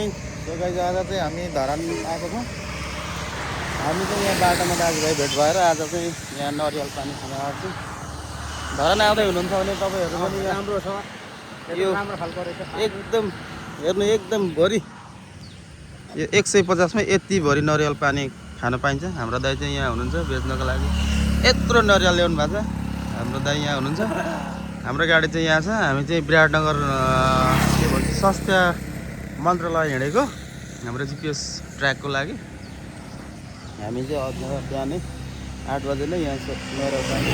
Morning. So guys आज चाहिँ हामी धरान आएको छौँ। हामी चाहिँ यहाँ बाटोमा दाजुभाइ भेट भएर आज चाहिँ यहाँ नरिवल पानी खान आएको छौँ। धरान आउँदै हुनुहुन्छ भने तपाईँहरू पनि राम्रो छ, यो राम्रो खालको रहेछ। एकदम हेर्नु एकदम भरि यो 150 मा यति भरि नरिवल पानी खान पाइन्छ। हाम्रो दाइ चाहिँ यहाँ हुनुहुन्छ बेच्नको लागि। यत्रो नरिवल ल्याउनु भएको छ। हाम्रो दाइ यहाँ हुनुहुन्छ। हाम्रो गाडी चाहिँ यहाँ छ। हामी चाहिँ विराटनगर के भन्छ स्वास्थ्य मन्त्रालय हिँडेको हाम्रो जिपिएस ट्र्याकको लागि। हामी चाहिँ अझ बिहानै 8 बजे नै यहाँ नरिवल पानी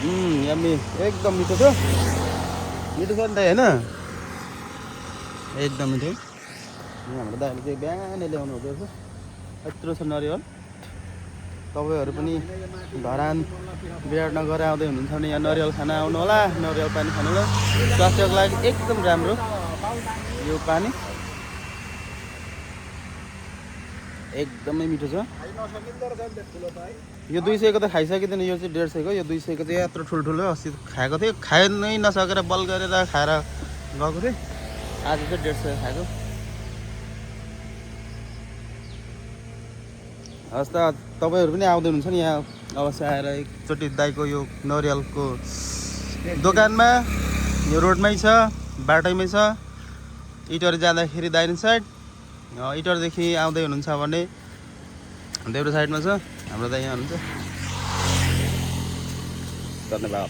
यम्मी एकदम मिठो छ। मिठो छ नि त होइन, एकदम मिठो। हाम्रो दाइले चाहिँ बिहानै ल्याउनु हुँदैछ। यत्रो छ नरिवल। तपाईँहरू पनि धरान विराटनगर आउँदै हुनुहुन्छ भने यहाँ नरिवल खान आउनु होला। नरिवल पानी खानु होला, स्वास्थ्यको लागि एकदम राम्रो यो पानी। एकदमै मिठो छ। यो 200 को त खाइसकिँदैन, यो चाहिँ 150 को। यो 200 को चाहिँ यत्रो ठुल्ठुलो अस्ति खाएको थिएँ, खानै नसकेर बल गरेर खाएर गएको थिएँ। आज चाहिँ 150 खाएको। हस् त तपाईँहरू पनि आउँदै हुनुहुन्छ नि यहाँ अवश्य आएर एकचोटि दाइको यो नरिवलको दोकानमा। यो रोडमै छ, बाटैमै छ। इटहरी जाँदाखेरि दाहिने साइड, इटहरीदेखि आउँदै हुनुहुन्छ भने देब्रे साइडमा छ। हाम्रो दाइ यहाँ हुनुहुन्छ। धन्यवाद।